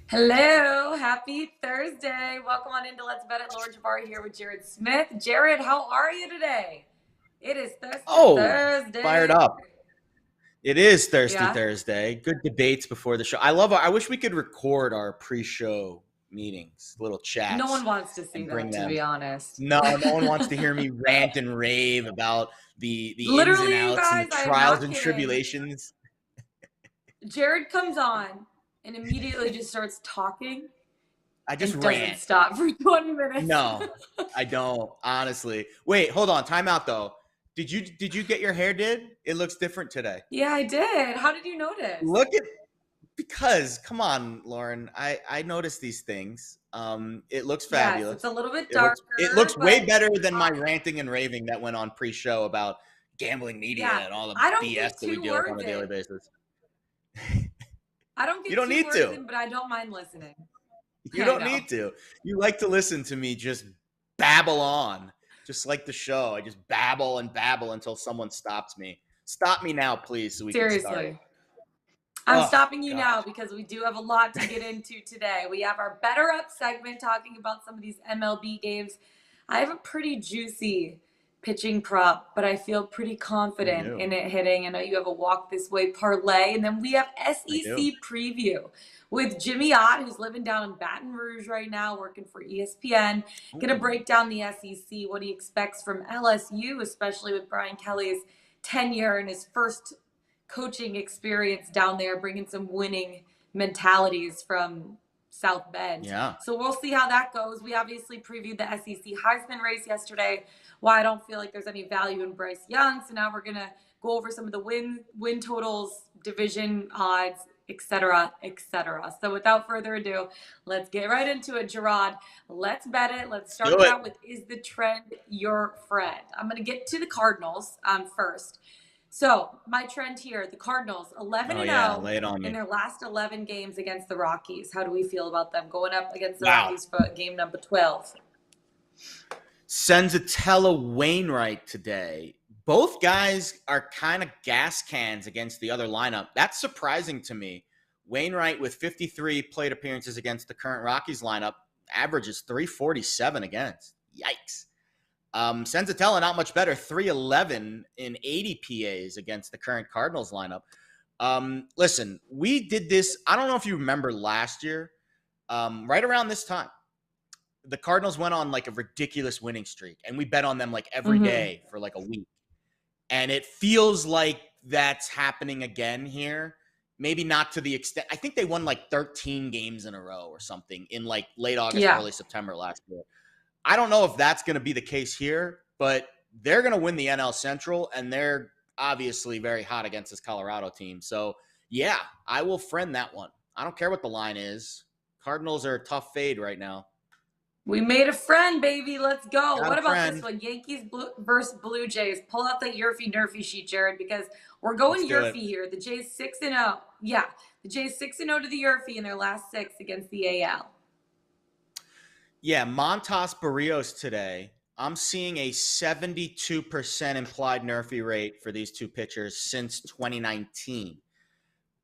Hello, happy Thursday. Welcome on into Let's Bet It. Laura Jabari here with Jared Smith. Jared, how are you today? It is Thirsty Oh, fired Thursday. up. It is Thirsty Yeah, Thursday. Good debates before the show. I wish we could record our pre-show meetings, little no one chats, wants to see and bring that, to them. be honest. No one wants to hear me rant and rave about the ins and Literally, you outs and the guys, I am trials not and kidding. tribulations. Jared comes on and immediately just starts talking I just and doesn't rant. stop for 20 minutes. No, I don't, honestly. Wait, hold on. Time out though. Did you get your hair did? It looks different today. Yeah, I did. How did you notice? Look at Because come on, Lauren, I notice these things. It looks Yes, it's fabulous. a little bit It looks darker, way but better than my uh, ranting and raving that went on pre-show about gambling media yeah, and all the I don't BS get that we two deal with on words a daily in. basis. I don't You get don't two need words to. in, but I don't mind listening. You I don't know. need to. You like to listen to me just babble on, just like the show. I just babble and babble until someone stops me. Stop me now, please, so we can start. Seriously. I'm Oh stopping you God. now because we do have a lot to get into today. We have our Better Up segment talking about some of these MLB games. I have a pretty juicy pitching prop, but I feel pretty You confident do. in it hitting. I know you have a walk this way parlay. And then we have I do. SEC preview with Jimm Ott, who's living down in Baton Rouge right now, working for ESPN. Going to Ooh. break down the SEC, what he expects from LSU, especially with Brian Kelly's tenure and his first coaching experience down there, bringing some winning mentalities from South Bend. Yeah. So we'll see how that goes. We obviously previewed the SEC Heisman race yesterday. Why I don't feel like there's any value in Bryce Young. So now we're gonna go over some of the win totals, division odds, etc., etc. So without further ado, let's get right into it, Gerard. Let's bet it. Let's Let's do start it it. out with, is the trend your friend? I'm gonna get to the Cardinals first. So my trend here, the Cardinals, 11 Oh and yeah, 0 lay it on in me. their last 11 games against the Rockies. How do we feel about them going up against the Wow. Rockies for game number 12? Senzatella Wainwright today. Both guys are kind of gas cans against the other lineup. That's surprising to me. Wainwright with 53 plate appearances against the current Rockies lineup averages 347 against. Yikes. Senzatella not much better, 311 in 80 PAs against the current Cardinals lineup. Listen, we did this. I don't know if you remember last year, right around this time. The Cardinals went on like a ridiculous winning streak, and we bet on them like every Mm-hmm. day for like a week. And it feels like that's happening again here. Maybe not to the extent. I think they won like 13 games in a row or something in like late August, Yeah. early September last year. I don't know if that's going to be the case here, but they're going to win the NL Central, and they're obviously very hot against this Colorado team. So, yeah, I will friend that one. I don't care what the line is. Cardinals are a tough fade right now. We made a friend, baby. Let's go. Got What a about this friend. one? Yankees versus Blue Jays. Pull out that Yurfie Nerfy sheet, Jared, because we're Let's going do it. Yurfie here. The Jays 6 and 0. Yeah, the Jays 6 and 0 to the Yurfie in their last 6 against the AL. Yeah, Montas Barrios today. I'm seeing a 72% implied Nerfy rate for these two pitchers since 2019,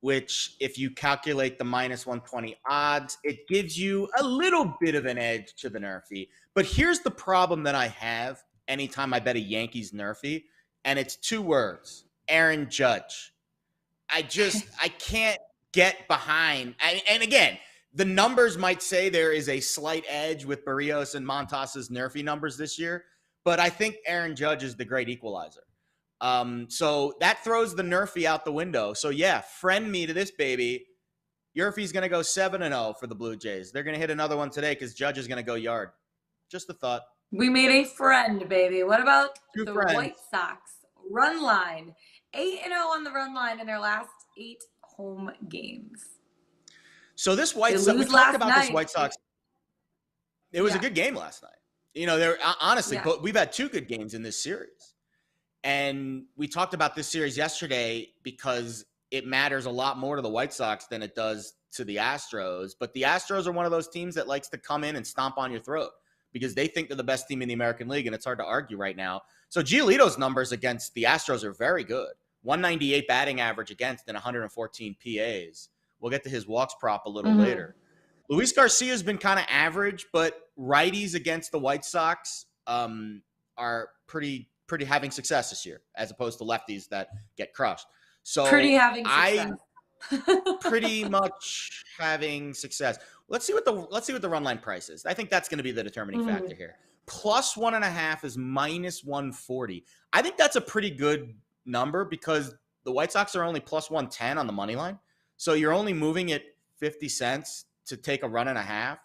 which, if you calculate the minus 120 odds, it gives you a little bit of an edge to the Nerfy. But here's the problem that I have anytime I bet a Yankees Nerfy, and it's two words: Aaron Judge. I can't get behind. And again, the numbers might say there is a slight edge with Barrios and Montas's Nerfy numbers this year, but I think Aaron Judge is the great equalizer. So that throws the Nerfy out the window. So yeah, friend me to this baby. Yurfie's going to go 7-0 for the Blue Jays. They're going to hit another one today because Judge is going to go yard. Just a thought. We made a friend, baby. What about Two the friends. White Sox run line? 8 and 0 on the run line in their last 8 home games. So this They White Sox, we lose talked last about this night. White Sox. It was a Yeah. good game last night. You know, there honestly, Yeah. but we've had two good games in this series. And we talked about this series yesterday because it matters a lot more to the White Sox than it does to the Astros. But the Astros are one of those teams that likes to come in and stomp on your throat because they think they're the best team in the American League, and it's hard to argue right now. So Giolito's numbers against the Astros are very good. 198 batting average against and 114 PAs. We'll get to his walks prop a little later. Luis Garcia has been kind of average, but righties against the White Sox are pretty having success this year, as opposed to lefties that get crushed. Pretty So having success. pretty much having success. Let's see what the run line price is. I think that's going to be the determining factor here. Plus 1.5 is minus 140. I think that's a pretty good number because the White Sox are only plus 110 on the money line. So you're only moving it 50 cents to take a run and a half.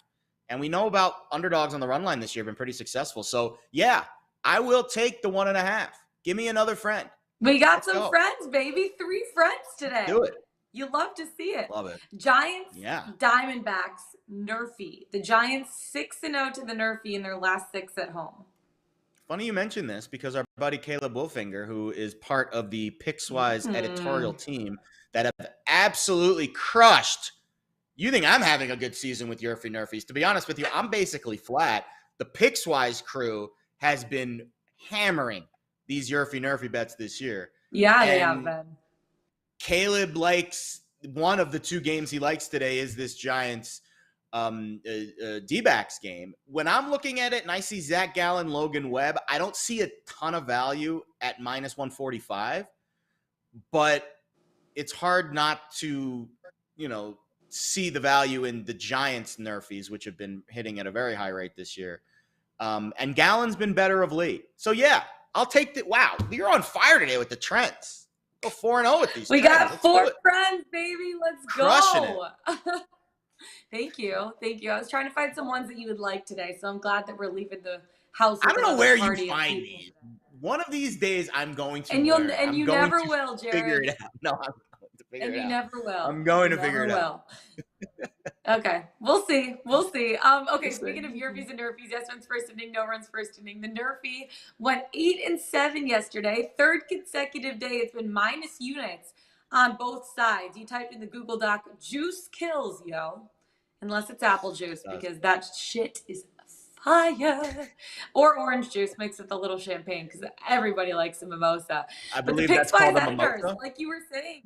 And we know about underdogs on the run line this year have been pretty successful. So yeah, I will take the 1.5. Give me another friend. We got some friends, baby. 3 friends today. Do it. You love to see it. Love it. Giants, yeah. Diamondbacks, Nerfy. The Giants 6-0 to the Nerfy in their last 6 at home. Funny you mention this because our buddy Caleb Wolfinger, who is part of the Pickswise editorial team that have absolutely crushed. You think I'm having a good season with Yerfy Nerfies. To be honest with you, I'm basically flat. The Pickswise crew has been hammering these Yerfy Nerfy bets this year. Yeah, they have been. Caleb likes one of the 2 games he likes today is this Giants D-backs game. When I'm looking at it and I see Zach Gallen, Logan Webb, I don't see a ton of value at minus 145, but it's hard not to, see the value in the Giants Nerfies, which have been hitting at a very high rate this year. And Gallen's been better of late. So yeah, I'll take that. Wow, you're on fire today with the trends. Go 4-0 with these. We got 4 friends, baby. Let's Crushing go. Thank you. I was trying to find some ones that you would like today, so I'm glad that we're leaving the house. I don't know where you find these. One of these days, I'm going to. And you never will, Jared. Figure it out. No, I'm going to figure it out. And you never will. I'm going to figure it out. Okay, we'll see. Okay, speaking of Yerfies and Nerfies, yes runs first inning, no runs first inning. The Nerfy went 8-7 yesterday. 3rd consecutive day. It's been minus units on both sides. You typed in the Google Doc, juice kills, yo. Unless it's apple juice, because that shit is fire. Or orange juice mixed with a little champagne, because everybody likes a mimosa. I believe that's called a mimosa. Like you were saying,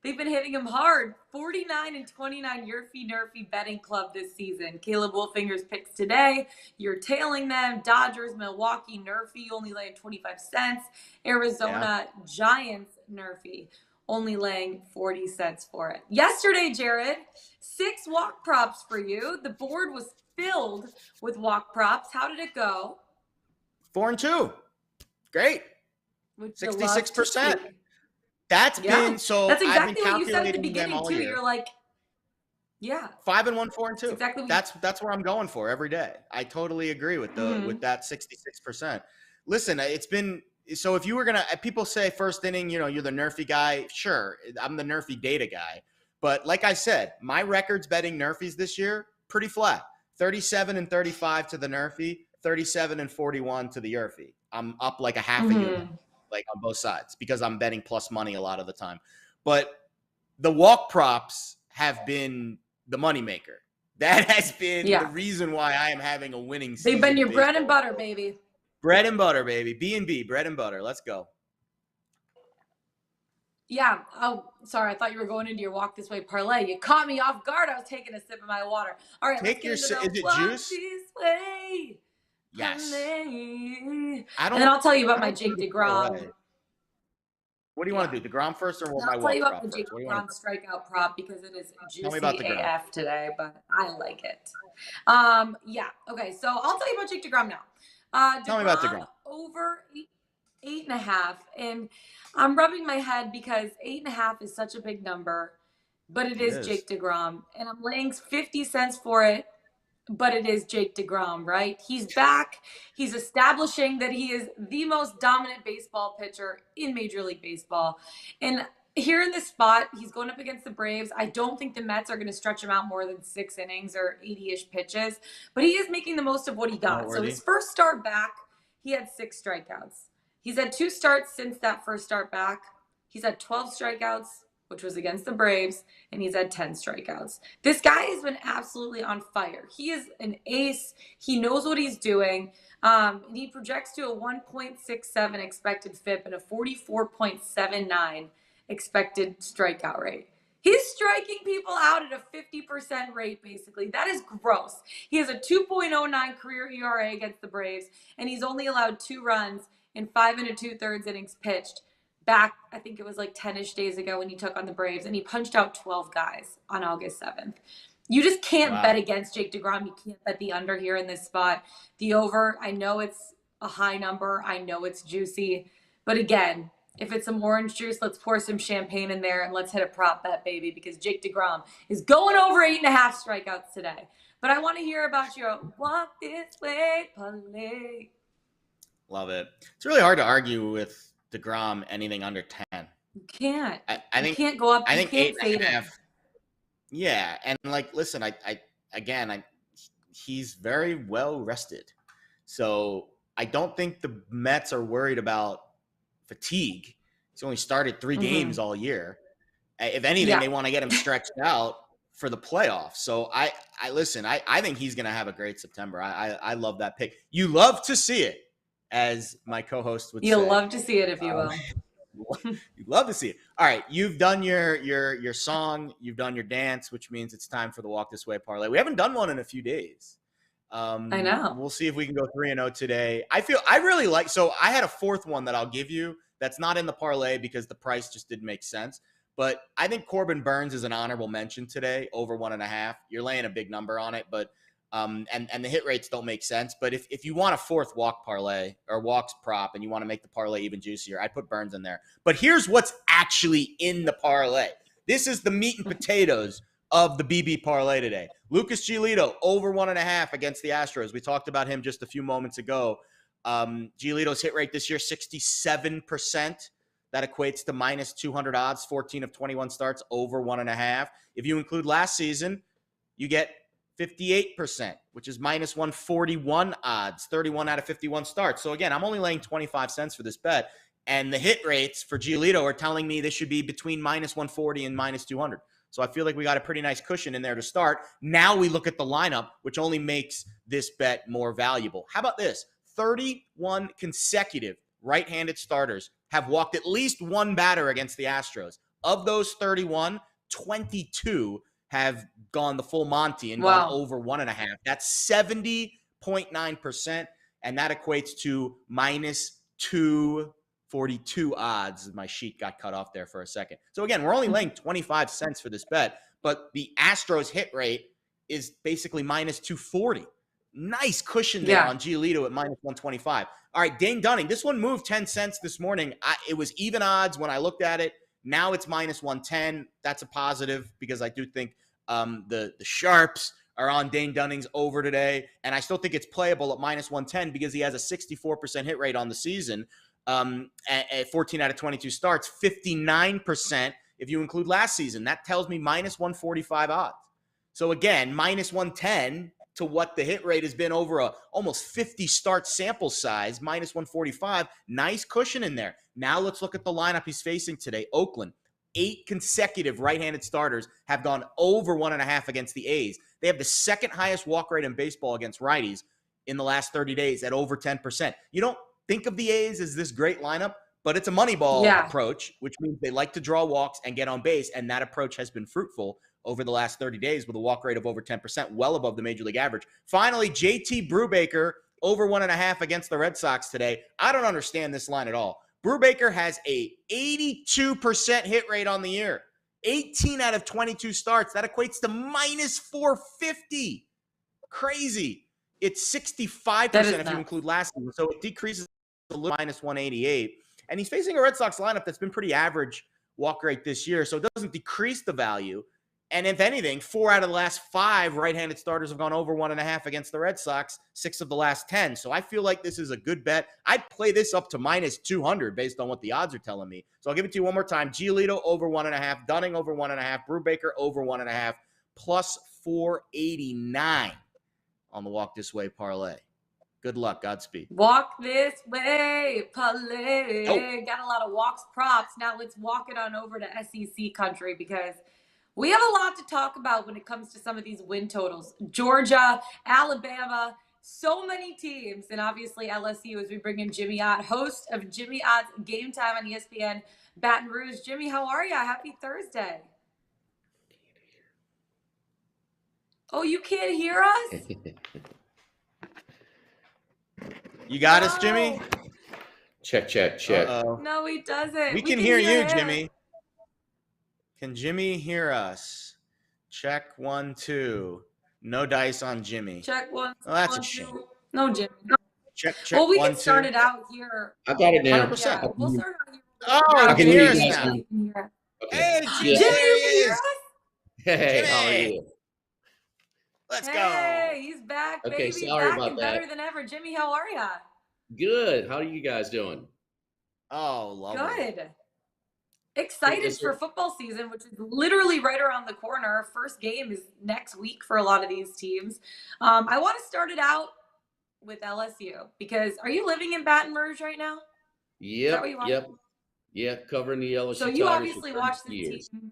they've been hitting him hard. 49-29 Yerfy Nerfy betting club this season. Caleb Wolfinger's picks today. You're tailing them. Dodgers, Milwaukee, Nerfy only laying 25 cents. Arizona Giants Nerfy only laying 40 cents for it. Yesterday, Jared, 6 walk props for you. The board was filled with walk props. How did it go? 4-2. Great. 66%. That's been so. That's exactly I've been what you said at the calculating them beginning all too. year. You're like, yeah, 5-1, 4-2. Exactly. That's where I'm going for every day. I totally agree with with that 66%. Listen, it's been so. If you were gonna, people say first inning, you're the Nerfy guy. Sure, I'm the Nerfy data guy. But like I said, my records betting Nerfies this year pretty flat. 37-35 to the Nerfy, 37-41 to the Yerfy. I'm up like a half a unit. Like on both sides because I'm betting plus money a lot of the time. But the walk props have been the moneymaker. That has been the reason why I am having a winning season. They've been your bread and butter, baby. Bread and butter, baby. B&B, bread and butter. Let's go. Yeah. Oh, sorry. I thought you were going into your walk this way parlay. You caught me off guard. I was taking a sip of my water. All right. Take your sip. Is it juice? This way. Yes. And then I'll tell you about my Jake DeGrom. What do you want to do? DeGrom first or what? I'll tell you about the Jake DeGrom strikeout prop because it is juicy AF today, but I like it. Okay. So I'll tell you about Jake DeGrom now. Tell me about DeGrom. Over 8.5, and I'm rubbing my head because 8.5 is such a big number, but it is Jake DeGrom, and I'm laying 50 cents for it. But it is Jake DeGrom, right? He's back. He's establishing that he is the most dominant baseball pitcher in Major League Baseball. And here in this spot, he's going up against the Braves. I don't think the Mets are going to stretch him out more than 6 innings or 80-ish pitches. But he is making the most of what he got. So his first start back, he had 6 strikeouts. He's had 2 starts since that first start back. He's had 12 strikeouts, which was against the Braves, and he's had 10 strikeouts. This guy has been absolutely on fire. He is an ace. He knows what he's doing. And he projects to a 1.67 expected FIP and a 44.79 expected strikeout rate. He's striking people out at a 50% rate, basically. That is gross. He has a 2.09 career ERA against the Braves, and he's only allowed 2 runs in 5 and 2/3 innings pitched back, I think it was like 10-ish days ago when he took on the Braves, and he punched out 12 guys on August 7th. You just can't bet Wow. against Jake DeGrom. You can't bet the under here in this spot. The over, I know it's a high number. I know it's juicy. But again, if it's some orange juice, let's pour some champagne in there and let's hit a prop bet, baby, because Jake DeGrom is going over 8.5 strikeouts today. But I want to hear about your walk this way, parlay. Love it. It's really hard to argue with DeGrom anything under 10. You can't. I You think can't go up. I You think can't eight fade and a it. half. Yeah, and like, listen, he's very well rested, so I don't think the Mets are worried about fatigue. He's only started 3 games all year. If anything, Yeah. they want to get him stretched out for the playoffs. So I listen. I think he's going to have a great September. I love that pick. You love to see it, as my co-host would say. You'll love to see it, if you will. You'd love to see it. All right, you've done your song, you've done your dance, which means it's time for the Walk This Way parlay. We haven't done one in a few days. I know. We'll see if we can go 3-0 today. I really like. So I had a fourth one that I'll give you. That's not in the parlay because the price just didn't make sense. But I think Corbin Burns is an honorable mention today, over 1.5. You're laying a big number on it, but and the hit rates don't make sense. But if you want a fourth walk parlay or walks prop and you want to make the parlay even juicier, I'd put Burns in there. But here's what's actually in the parlay. This is the meat and potatoes of the BB parlay today. Lucas Giolito, over 1.5 against the Astros. We talked about him just a few moments ago. Giolito's hit rate this year, 67%. That equates to minus 200 odds, 14 of 21 starts, over 1.5. If you include last season, you get 58%, which is minus 141 odds, 31 out of 51 starts. So again, I'm only laying 25 cents for this bet. And the hit rates for Giolito are telling me this should be between minus 140 and minus 200. So I feel like we got a pretty nice cushion in there to start. Now we look at the lineup, which only makes this bet more valuable. How about this? 31 consecutive right-handed starters have walked at least one batter against the Astros. Of those 31, 22 have gone the full Monty and gone over 1.5. That's 70.9%, and that equates to minus 242 odds. My sheet got cut off there for a second. So again, we're only laying 25 cents for this bet, but the Astros hit rate is basically minus 240. Nice cushion there on Giolito at minus 125. All right, Dane Dunning. This one moved 10 cents this morning. It was even odds when I looked at it. Now it's minus 110. That's a positive because I do think the Sharps are on Dane Dunning's over today. And I still think it's playable at minus 110 because he has a 64% hit rate on the season at 14 out of 22 starts, 59% if you include last season. That tells me minus 145 odds. So again, minus 110 to what the hit rate has been over a almost 50 start sample size, minus 145. Nice cushion in there. Now let's look at the lineup he's facing today. Oakland, 8 consecutive right-handed starters have gone over 1.5 against the A's. They have the second highest walk rate in baseball against righties in the last 30 days at over 10%. You don't think of the A's as this great lineup, but it's a money ball approach, which means they like to draw walks and get on base, and that approach has been fruitful over the last 30 days with a walk rate of over 10%, well above the major league average. Finally, JT Brubaker, over 1.5 against the Red Sox today. I don't understand this line at all. Brubaker has a 82% hit rate on the year, 18 out of 22 starts. That equates to minus 450. Crazy. It's 65% if you include last season, so it decreases a little, minus 188. And he's facing a Red Sox lineup that's been pretty average walk rate this year, so it doesn't decrease the value. And if anything, 4 out of the last 5 right-handed starters have gone over 1.5 against the Red Sox, 6 of the last 10. So I feel like this is a good bet. I'd play this up to minus 200 based on what the odds are telling me. So I'll give it to you one more time. Giolito over 1.5, Dunning over 1.5, Brubaker over 1.5, plus 489 on the Walk This Way parlay. Good luck. Godspeed. Walk this way, parlay. Got a lot of walks props. Now let's walk it on over to SEC country because we have a lot to talk about when it comes to some of these win totals. Georgia, Alabama, so many teams. And obviously LSU as we bring in Jimm Ott, host of Jimm Ott's Game Time on ESPN Baton Rouge. Jimmy, how are you? Happy Thursday. Oh, you can't hear us? You got us, Jimmy? No. Check, check, check. Uh-oh. No, he doesn't. We We can can hear hear you, him. Jimmy. Can Jimmy hear us? Check 1, 2. No dice on Jimmy. Check one, Oh, that's a one, shame. two. No, Jimmy. Check Well, we 1, can start 2. it out here. I got it now. 100%. Yeah, we'll start out here. Oh, I he can can hear hear you us guys now. now. You can hear us. Okay. Hey, Jimmy, Yeah. Jimmy, there he you can hear is. us? Hey, how are Jimmy. you? Let's go. Hey, he's back, Okay, baby, sorry back about and that. better than ever. Jimmy, how are ya? Good. How are you guys doing? Oh, lovely. Good. Excited for football season, which is literally right around the corner. First game is next week for a lot of these teams. I want to start it out with LSU because are you living in Baton Rouge right now? Is that what you Yep, are? yeah. Covering the LSU So you Tigers obviously for watch 30 this years. team.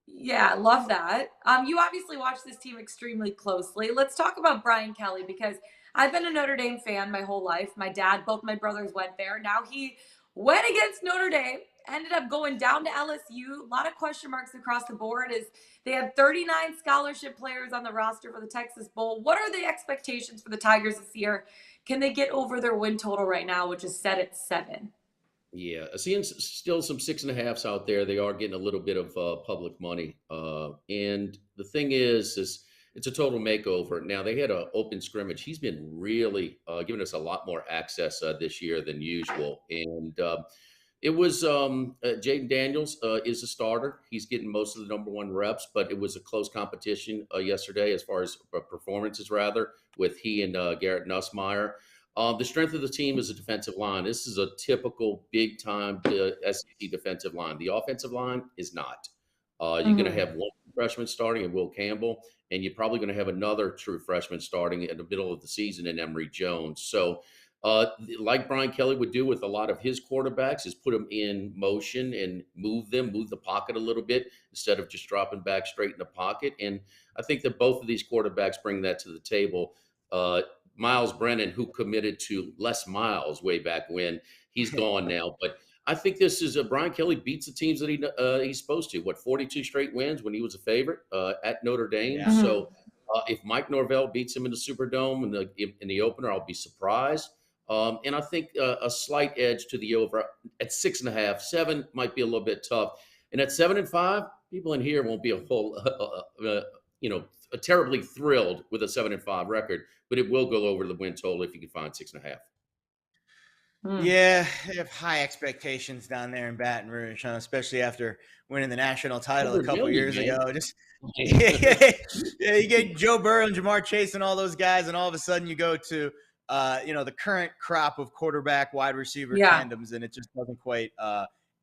Yeah, love that. You obviously watch this team extremely closely. Let's talk about Brian Kelly because I've been a Notre Dame fan my whole life. My dad, both my brothers went there. Now he went against Notre Dame, ended up going down to LSU. A lot of question marks across the board as they have 39 scholarship players on the roster for the Texas Bowl. What are the expectations for the Tigers this year? Can they get over their win total right now, which is set at 7? Yeah, seeing still some 6.5s out there. They are getting a little bit of public money, and the thing is it's a total makeover. Now they had an open scrimmage. He's been really giving us a lot more access this year than usual, and it was Jaden Daniels is a starter. He's getting most of the number one reps, but it was a close competition yesterday as far as performances, rather, with he and Garrett Nussmeier. The strength of the team is a defensive line. This is a typical big time SEC defensive line. The offensive line is not. You're going to have one freshman starting in Will Campbell, and you're probably going to have another true freshman starting in the middle of the season in Emory Jones. So, like Brian Kelly would do with a lot of his quarterbacks, is put them in motion and move the pocket a little bit instead of just dropping back straight in the pocket. And I think that both of these quarterbacks bring that to the table. Miles Brennan, who committed to Les Miles way back when, he's gone now. But I think this is Brian Kelly beats the teams that he's supposed to. 42 straight wins when he was a favorite at Notre Dame. Yeah. So if Mike Norvell beats him in the Superdome in the opener, I'll be surprised. And I think a slight edge to the over at 6.5. 7 might be a little bit tough. And at 7-5, people in here won't be a whole, terribly thrilled with a 7-5 record, but it will go over the win total if you can find 6.5. Yeah, they have high expectations down there in Baton Rouge, huh? Especially after winning the national title a couple years ago. Just yeah, you get Joe Burrow and Jamar Chase and all those guys, and all of a sudden you go to the current crop of quarterback wide receiver tandems, and it just doesn't quite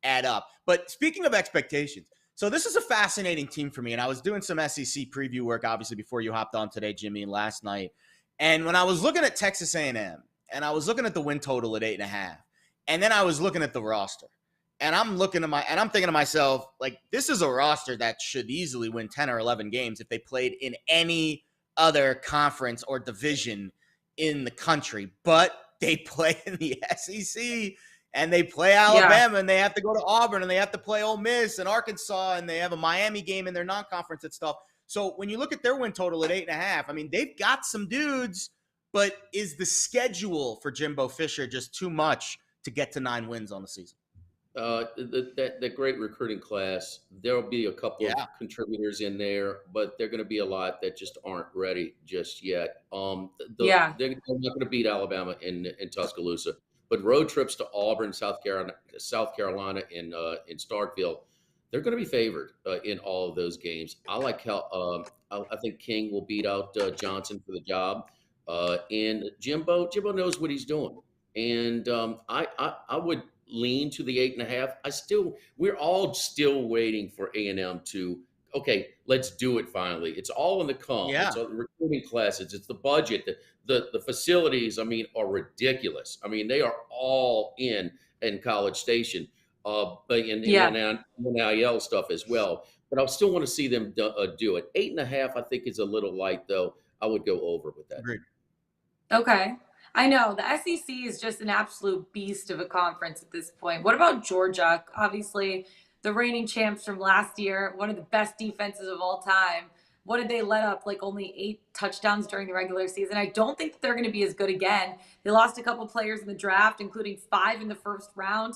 add up. But speaking of expectations, so this is a fascinating team for me, and I was doing some SEC preview work obviously before you hopped on today, Jimmy, and last night. And when I was looking at Texas A&M, and I was looking at the win total at 8.5, and then I was looking at the roster, and I'm thinking to myself, like, this is a roster that should easily win 10 or 11 games if they played in any other conference or division in the country, but they play in the SEC, and they play Alabama, and they have to go to Auburn, and they have to play Ole Miss and Arkansas, and they have a Miami game in their non-conference and stuff. So when you look at their win total at 8.5, I mean, they've got some dudes. But is the schedule for Jimbo Fisher just too much to get to 9 wins on the season? That great recruiting class, there will be a couple of contributors in there, but there are going to be a lot that just aren't ready just yet. They're not going to beat Alabama in Tuscaloosa, but road trips to Auburn, South Carolina, in Starkville, they're going to be favored in all of those games. I like how I think King will beat out Johnson for the job. And Jimbo knows what he's doing. And I would lean to the 8.5. We're all still waiting for A&M to, okay, let's do it finally. It's all in the comp. Yeah. It's all the recruiting classes. It's the budget. The facilities, I mean, are ridiculous. I mean, they are all in College Station. But in NIL stuff as well. But I still want to see them do it. 8.5, I think, is a little light, though. I would go over with that. Agreed. Okay. I know the SEC is just an absolute beast of a conference at this point. What about Georgia? Obviously, the reigning champs from last year, one of the best defenses of all time. what did they let up? Like only 8 touchdowns during the regular season. I don't think that they're going to be as good again. They lost a couple players in the draft, including 5 in the first round.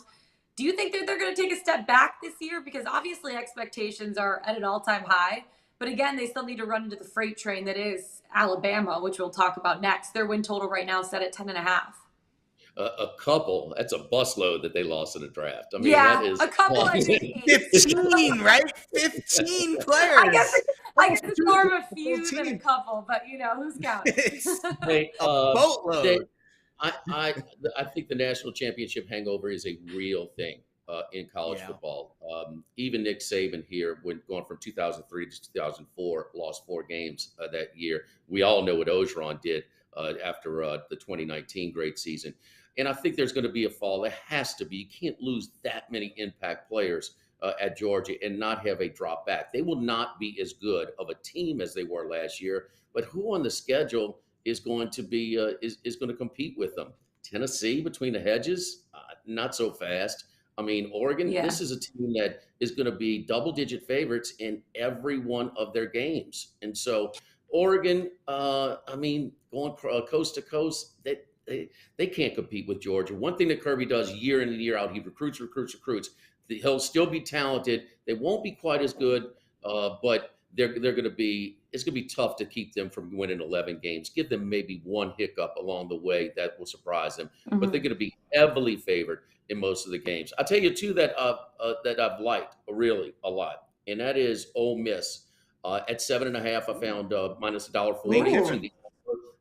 Do you think that they're going to take a step back this year? Because obviously expectations are at an all-time high. But again, they still need to run into the freight train that is Alabama, which we'll talk about next. Their win total right now is set at 10.5. A couple. That's a busload that they lost in the draft. I mean, yeah, that is a couple. I think 15, right? 15 players. I guess it's more of a few than a couple, but who's counting? Hey, A boatload. I think the national championship hangover is a real thing in college football. Even Nick Saban here, when going from 2003 to 2004, lost 4 games that year. We all know what Ogeron did after the 2019 great season. And I think there's going to be a fall. There has to be. You can't lose that many impact players at Georgia and not have a drop back. They will not be as good of a team as they were last year. But who on the schedule is going to be is going to compete with them? Tennessee between the hedges, not so fast. I mean, Oregon. Yeah. This is a team that is going to be double-digit favorites in every one of their games, and so Oregon. I mean, going coast to coast, they can't compete with Georgia. One thing that Kirby does year in and year out, he recruits. He'll still be talented. They won't be quite as good, but they're going to be. It's going to be tough to keep them from winning 11 games. Give them maybe one hiccup along the way that will surprise them, but they're going to be heavily favored in most of the games. I'll tell you two that I've liked really a lot, and that is Ole Miss at 7.5. I found minus $1.40.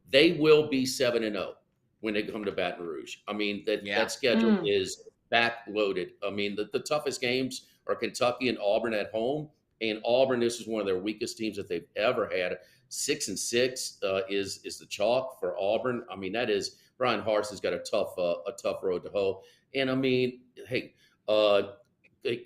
They will be 7-0 when they come to Baton Rouge. I mean that schedule is backloaded. I mean the toughest games are Kentucky and Auburn at home. And Auburn, this is one of their weakest teams that they've ever had. 6-6 is the chalk for Auburn. I mean, that is Brian Harson's got a tough road to hoe. And I mean, hey,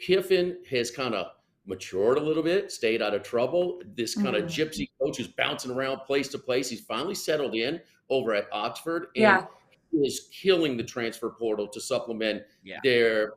Kiffin has kind of matured a little bit, stayed out of trouble. This kind of gypsy coach who's bouncing around place to place. He's finally settled in over at Oxford. And he is killing the transfer portal to supplement their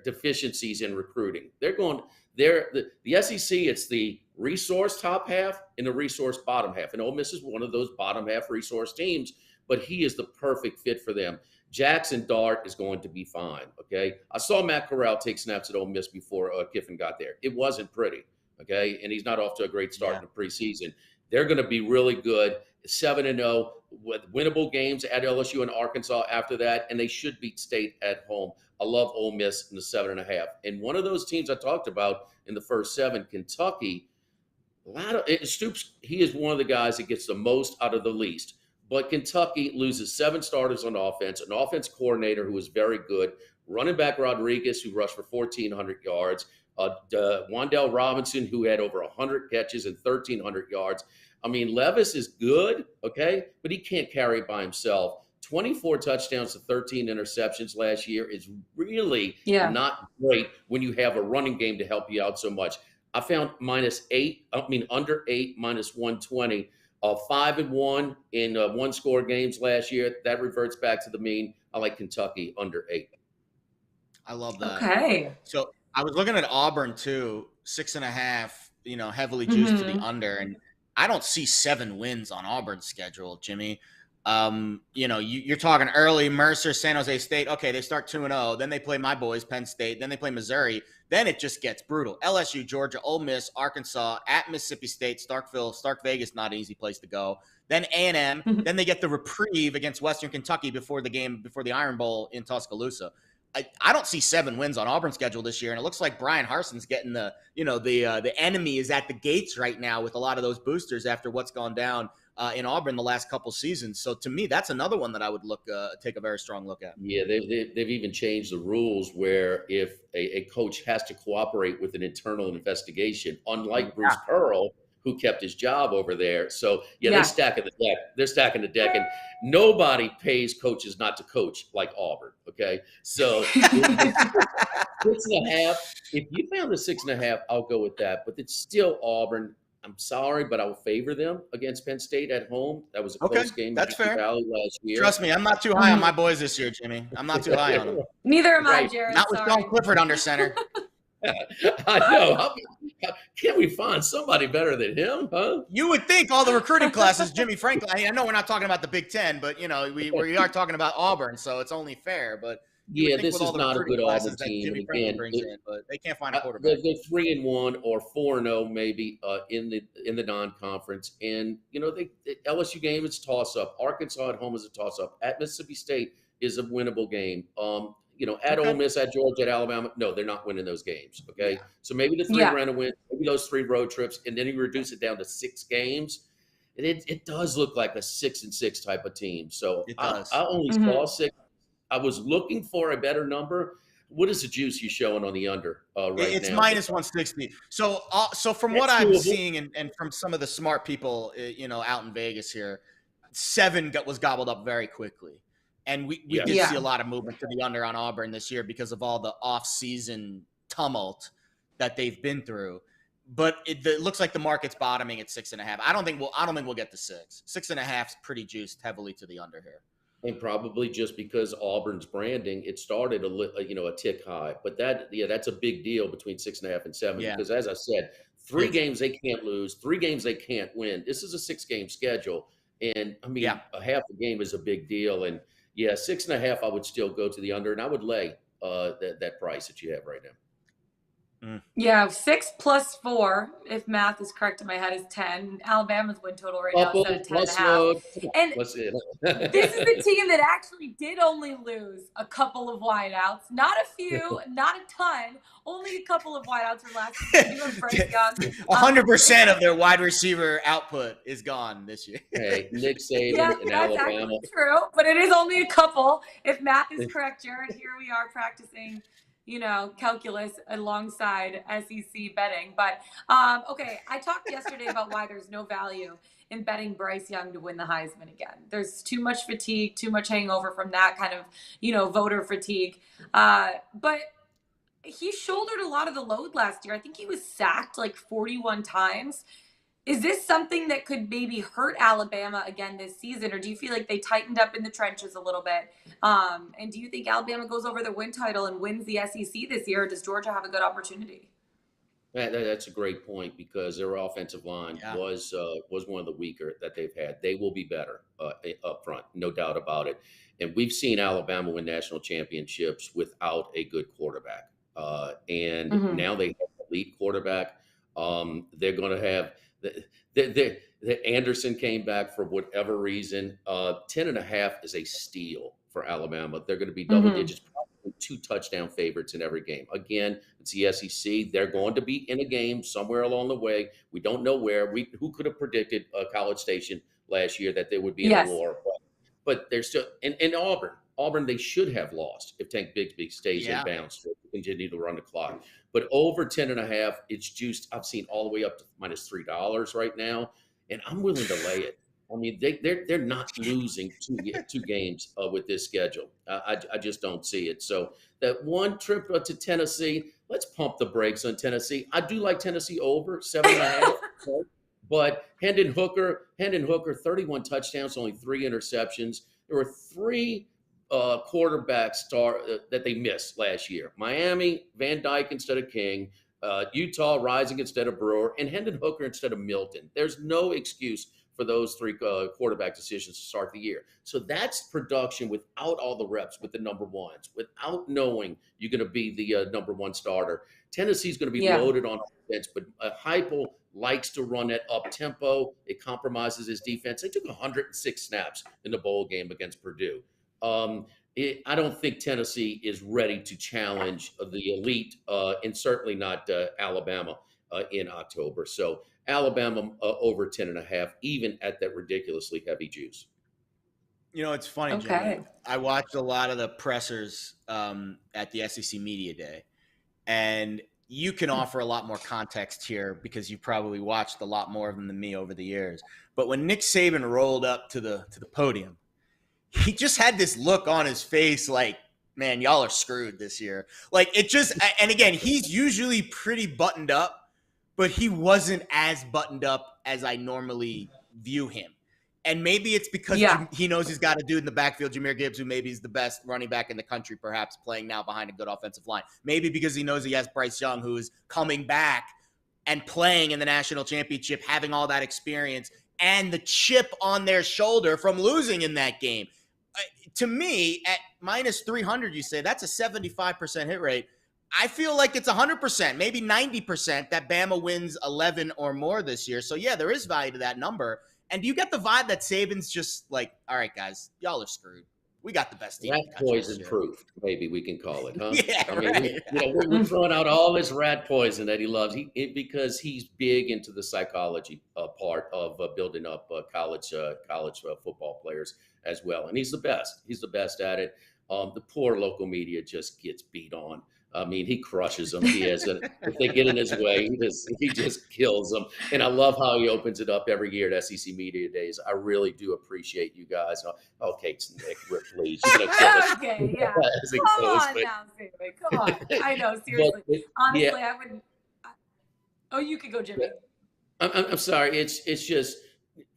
deficiencies in recruiting. The SEC, it's the resource top half and the resource bottom half. And Ole Miss is one of those bottom half resource teams, but he is the perfect fit for them. Jackson Dart is going to be fine, okay? I saw Matt Corral take snaps at Ole Miss before Kiffin got there. It wasn't pretty, okay? And he's not off to a great start in the preseason. They're going to be really good, 7-0, with winnable games at LSU and Arkansas after that, and they should beat State at home. I love Ole Miss in the 7.5. And one of those teams I talked about in the first 7, Kentucky, Stoops, he is one of the guys that gets the most out of the least. But Kentucky loses 7 starters on offense, an offense coordinator who is very good, running back Rodriguez, who rushed for 1,400 yards, Wan'Dale Robinson, who had over 100 catches and 1,300 yards. I mean, Levis is good, okay, but he can't carry it by himself. 24 touchdowns to 13 interceptions last year is really not great when you have a running game to help you out so much. I found under 8, minus 120. 5-1 in 1-score games last year. That reverts back to the mean. I like Kentucky under 8. I love that. Okay. So I was looking at Auburn too, 6.5, heavily juiced to the under. And I don't see 7 wins on Auburn's schedule, Jimmy. You're talking early Mercer, San Jose State. Okay, they start 2-0. Then they play my boys, Penn State. Then they play Missouri. Then it just gets brutal. LSU, Georgia, Ole Miss, Arkansas, at Mississippi State, Stark Vegas, not an easy place to go. Then A&M. Then they get the reprieve against Western Kentucky before the Iron Bowl in Tuscaloosa. I don't see 7 wins on Auburn's schedule this year, and it looks like Brian Harson's getting the enemy is at the gates right now with a lot of those boosters after what's gone down in Auburn the last couple seasons. So to me, that's another one that I would take a very strong look at. Yeah, they've even changed the rules where if a coach has to cooperate with an internal investigation, unlike Bruce Pearl, who kept his job over there. So they're stacking the deck. They're stacking the deck, and nobody pays coaches not to coach like Auburn. Okay, so 6.5. If you found a 6.5, I'll go with that. But it's still Auburn. I'm sorry, but I will favor them against Penn State at home. That was a close game. That's fair. Valley last year. Trust me, I'm not too high on my boys this year, Jimmy. I'm not too high on them. Neither am I, Jared. Not with John Clifford under center. I know. Can't we find somebody better than him, huh? You would think all the recruiting classes, Jimmy Franklin. I know we're not talking about the Big Ten, but we are talking about Auburn, so it's only fair. But you would Yeah, think this with all is the not a recruiting good Auburn classes that team. Jimmy And Franklin again, brings in, but they can't find a they're quarterback. 3-1 or 4-0 maybe in the non-conference, and the LSU game is a toss-up. Arkansas at home is a toss-up. At Mississippi State is a winnable game. At Ole Okay. Miss, at Georgia, at Alabama, no, they're not winning those games. Okay, Yeah. so maybe the three Yeah. random wins, maybe those 3 road trips, and then you reduce it down to 6 games. And it does look like a 6-6 type of team. So It I, does. I only Mhm. saw 6. I was looking for a better number. What is the juice you showing on the under right It's now? minus 160. So from what That's I'm doable. seeing and from some of the smart people, out in Vegas here, 7 was gobbled up very quickly. And we Yes. did see Yeah. a lot of movement to the under on Auburn this year because of all the off-season tumult that they've been through. But it looks like the market's bottoming at 6.5. I don't think we'll get to 6. 6.5 is pretty juiced heavily to the under here. And probably just because Auburn's branding, it started a tick high. But that's a big deal between 6.5 and 7. Yeah. Because as I said, 3 Huge. games they can't lose, 3 games they can't win. This is a 6-game schedule. And I mean, Yeah. a half a game is a big deal. And yeah, 6.5, I would still go to the under, and I would lay that price that you have right now. Yeah, 6 plus 4, if math is correct in my head, is 10. Alabama's win total right now is set at 10 and a half. And this is the team that actually did only lose a couple of wideouts. Not a few, not a ton, only a couple of wideouts from last season. 100% of their wide receiver output is gone this year. Hey, Nick Saban Yeah, in that's Alabama. actually true, but it is only a couple. If math is correct, Jared, here we are practicing calculus alongside SEC betting. But okay, I talked yesterday about why there's no value in betting Bryce Young to win the Heisman again. There's too much fatigue, too much hangover from that kind of, voter fatigue. But he shouldered a lot of the load last year. I think he was sacked like 41 times. Is this something that could maybe hurt Alabama again this season, or do you feel like they tightened up in the trenches a little bit? And do you think Alabama goes over the win title and wins the SEC this year, or does Georgia have a good opportunity? That's a great point because their offensive line was one of the weaker that they've had. They will be better up front, no doubt about it. And we've seen Alabama win national championships without a good quarterback. And now they have an elite quarterback. They're going to have the Anderson came back for whatever reason. 10.5 is a steal for Alabama. They're going to be double digits, probably 2 touchdown favorites in every game. Again, it's the SEC. They're going to be in a game somewhere along the way. We don't know where. Who could have predicted College Station last year that they would be in a war? But they're still in Auburn. Auburn, they should have lost if Tank Bigsby stays in bounds to continue to run the clock. But over 10.5, it's juiced. I've seen all the way up to minus $3 right now, and I'm willing to lay it. I mean, they're not losing 2 games with this schedule. I just don't see it. So that one trip to Tennessee, let's pump the brakes on Tennessee. I do like Tennessee over 7.5. But Hendon Hooker, 31 touchdowns, only 3 interceptions. There were 3 quarterbacks that they missed last year. Miami, Van Dyke instead of King, Utah Rising instead of Brewer, and Hendon Hooker instead of Milton. There's no excuse for those 3 quarterback decisions to start the year. So that's production without all the reps with the number ones, without knowing you're going to be the number 1 starter. Tennessee's going to be loaded on offense, but Heupel likes to run that up tempo. It compromises his defense. They took 106 snaps in the bowl game against Purdue. I don't think Tennessee is ready to challenge the elite, and certainly not Alabama in October. So Alabama over 10.5, even at that ridiculously heavy juice. It's funny, Jimmy. I watched a lot of the pressers at the SEC Media Day, and you can offer a lot more context here because you probably watched a lot more of them than me over the years. But when Nick Saban rolled up to the podium, he just had this look on his face like, man, y'all are screwed this year. Like it just, and again, he's usually pretty buttoned up, but he wasn't as buttoned up as I normally view him. And maybe it's because he knows he's got a dude in the backfield, Jahmyr Gibbs, who maybe is the best running back in the country, perhaps playing now behind a good offensive line. Maybe because he knows he has Bryce Young, who is coming back and playing in the national championship, having all that experience and the chip on their shoulder from losing in that game. To me, at minus 300, you say that's a 75% hit rate. I feel like it's 100%, maybe 90% that Bama wins 11 or more this year. So, yeah, there is value to that number. And do you get the vibe that Saban's just like, all right, guys, y'all are screwed. We got the best team Rat in the country this poison year. proof, maybe we can call it, huh? Yeah, I mean, right. we're throwing out all this rat poison that he loves because he's big into the psychology part of building up college football players as well. And he's the best. He's the best at it. The poor local media just gets beat on. I mean, he crushes them. If they get in his way, he just kills them. And I love how he opens it up every year at SEC Media Days. I really do appreciate you guys. Okay, it's Nick, please. You're gonna kill us. Okay, yeah. As it Come goes, on but- now, Sammy. Come on. I know, seriously. Honestly, I would. Oh, you could go, Jimmy. I'm sorry. It's just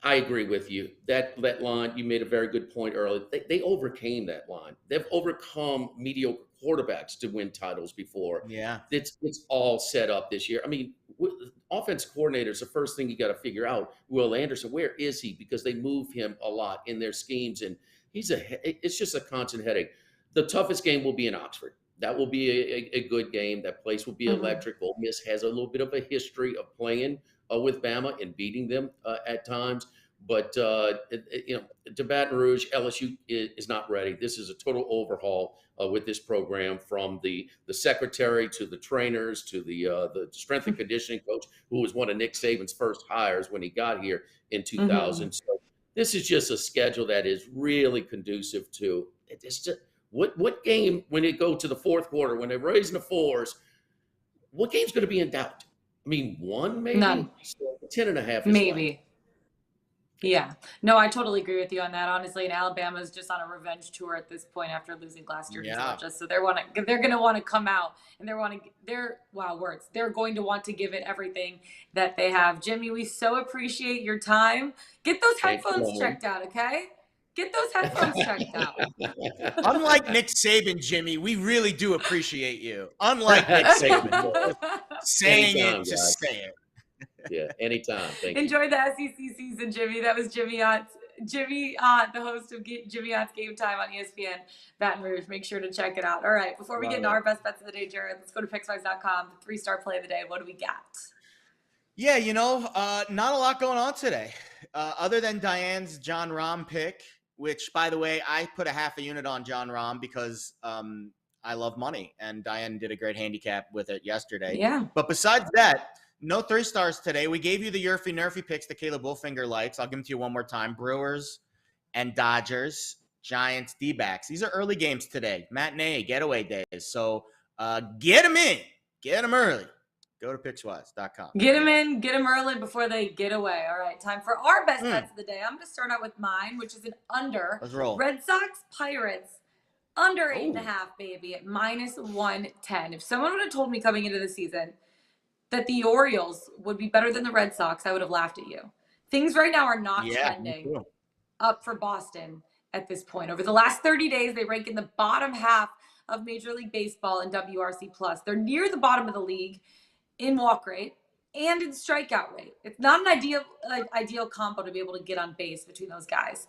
I agree with you. That line, you made a very good point earlier. They overcame that line. They've overcome mediocre quarterbacks to win titles before. Yeah. It's all set up this year. I mean, offense coordinators, the first thing you got to figure out, Will Anderson, where is he? Because they move him a lot in their schemes, and it's just a constant headache. The toughest game will be in Oxford. That will be a good game. That place will be electric. Ole Miss has a little bit of a history of playing with Bama and beating them at times. But, to Baton Rouge, LSU is not ready. This is a total overhaul with this program, from the secretary to the trainers to the strength and conditioning coach, who was one of Nick Saban's first hires when he got here in 2000. So this is just a schedule that is really conducive to it's just, what game, when they go to the fourth quarter, when they're raising the fours, what game's going to be in doubt? I mean, one maybe? None. So 10.5 is Maybe. fine. Yeah. No, I totally agree with you on that. Honestly, and Alabama's just on a revenge tour at this point after losing last year to Georgia. So they're going to want to come out, and they're going to want to give it everything that they have. Jimmy, we so appreciate your time. Get those headphones checked out, okay? Get those headphones checked out. Unlike Nick Saban, Jimmy, we really do appreciate you. Unlike Nick Saban, saying Anytime, it to guys. say it. Yeah, anytime. Thank you. Enjoy the SEC season, Jimmy. That was Jimm Ott, the host of Jimm Ott's Game Time on ESPN Baton Rouge. Make sure to check it out. All right, before we get into our best bets of the day, Jared, let's go to Pickswise.com, the 3-star play of the day. What do we got? Yeah, not a lot going on today, other than Diane's John Rahm pick, which, by the way, I put a half a unit on John Rahm because I love money, and Diane did a great handicap with it yesterday. Yeah. But besides that, no 3 stars today. We gave you the Yerfy Nerfy picks that Caleb Wolfinger likes. I'll give them to you one more time. Brewers and Dodgers, Giants, D-backs. These are early games today. Matinee, getaway days. So get them in. Get them early. Go to Pickswise.com. Get them in, get them early before they get away. All right, time for our best bets of the day. I'm going to start out with mine, which is an under. Let's roll. Red Sox, Pirates, under 8.5, baby, at minus 110. If someone would have told me coming into the season that the Orioles would be better than the Red Sox, I would have laughed at you. Things right now are not trending up for Boston at this point. Over the last 30 days, they rank in the bottom half of Major League Baseball in WRC+. They're near the bottom of the league in walk rate and in strikeout rate. It's not an ideal combo to be able to get on base between those guys.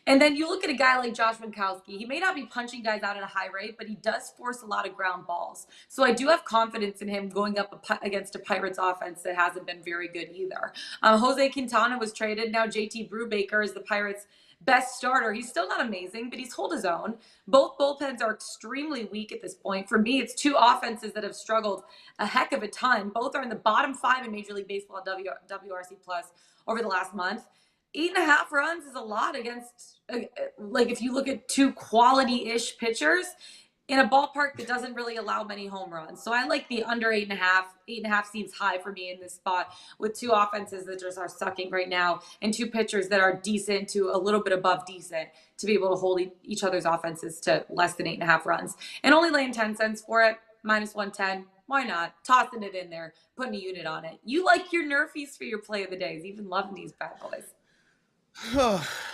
And then you look at a guy like Josh Winkowski. He may not be punching guys out at a high rate, but he does force a lot of ground balls. So I do have confidence in him going up against a Pirates offense that hasn't been very good either. Jose Quintana was traded. Now JT Brubaker is the Pirates' best starter. He's still not amazing, but he's hold his own. Both bullpens are extremely weak at this point. For me, it's 2 offenses that have struggled a heck of a ton. Both are in the bottom 5 in Major League Baseball WRC Plus over the last month. 8.5 runs is a lot against, if you look at 2 quality-ish pitchers in a ballpark that doesn't really allow many home runs. So I like the under 8.5. 8.5 seems high for me in this spot with 2 offenses that just are sucking right now and 2 pitchers that are decent to a little bit above decent to be able to hold each other's offenses to less than 8.5 runs. And only laying 10 cents for it, minus 110. Why not? Tossing it in there, putting a unit on it. You like your Nerfies for your play of the days. Even loving these bad boys.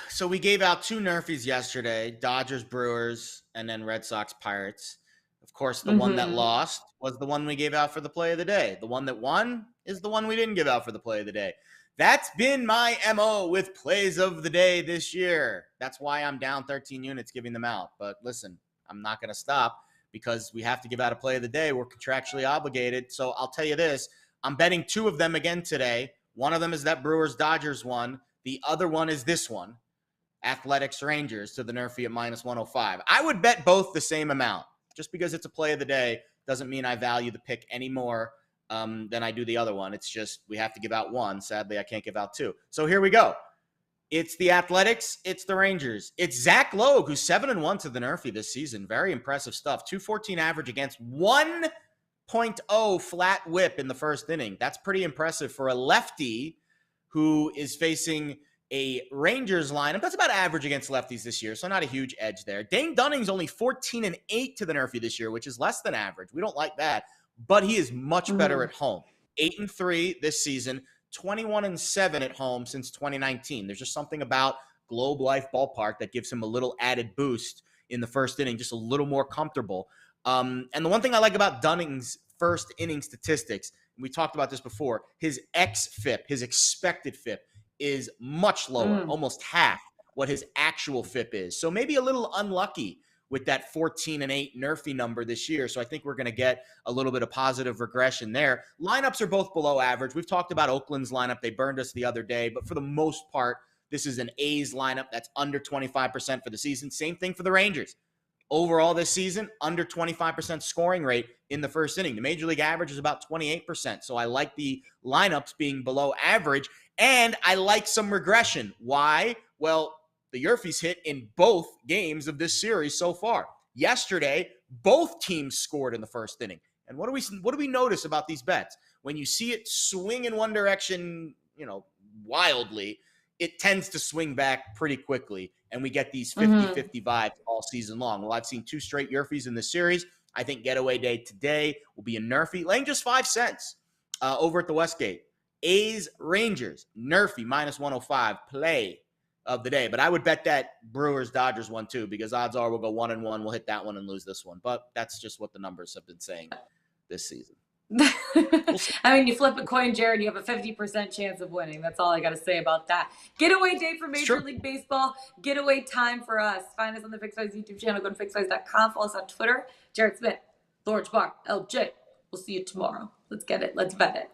So we gave out 2 Nerfies yesterday, Dodgers, Brewers, and then Red Sox, Pirates. Of course, the one that lost was the one we gave out for the play of the day. The one that won is the one we didn't give out for the play of the day. That's been my MO with plays of the day this year. That's why I'm down 13 units giving them out. But listen, I'm not going to stop because we have to give out a play of the day. We're contractually obligated. So I'll tell you this. I'm betting 2 of them again today. One of them is that Brewers-Dodgers one. The other one is this one, Athletics-Rangers to the Nerfy at -105. I would bet both the same amount. Just because it's a play of the day doesn't mean I value the pick any more than I do the other one. It's just we have to give out one. Sadly, I can't give out 2. So here we go. It's the Athletics. It's the Rangers. It's Zach Logue, who's 7-1 to the Nerfy this season. Very impressive stuff. 214 average against 1.0 flat whip in the first inning. That's pretty impressive for a lefty who is facing a Rangers lineup that's about average against lefties this year, so not a huge edge there. Dane Dunning's only 14-8 to the Nerfy this year, which is less than average. We don't like that, but he is much better at home. 8-3 this season, 21-7 at home since 2019. There's just something about Globe Life Ballpark that gives him a little added boost in the first inning, just a little more comfortable. And the one thing I like about Dunning's first inning statistics, and we talked about this before, his xFIP, his expected FIP, is much lower, almost half what his actual FIP is. So maybe a little unlucky with that 14-8 Nerfy number this year. So I think we're going to get a little bit of positive regression there. Lineups are both below average. We've talked about Oakland's lineup. They burned us the other day, but for the most part, this is an A's lineup that's under 25% for the season. Same thing for the Rangers. Overall this season, under 25% scoring rate in the first inning. The Major League average is about 28%. So I like the lineups being below average, and I like some regression. Why? Well, the Yerfies hit in both games of this series so far. Yesterday, both teams scored in the first inning. And what do we notice about these bets? When you see it swing in one direction, wildly, it tends to swing back pretty quickly, and we get these 50-50 vibes all season long. Well, I've seen 2 straight Yerfies in this series. I think getaway day today will be a Nerfy, laying just 5 cents over at the Westgate. A's Rangers, Nerfy -105, play of the day. But I would bet that Brewers-Dodgers one too, because odds are we'll go 1-1. We'll hit that one and lose this one. But that's just what the numbers have been saying this season. I mean, you flip a coin, Jared, you have a 50% chance of winning. That's all I got to say about that. Getaway day for Major League Baseball. Getaway time for us. Find us on the Pickswise YouTube channel. Go to pickswise.com. Follow us on Twitter. Jared Smith, Lawrence Barr, LJ. We'll see you tomorrow. Let's get it. Let's bet it.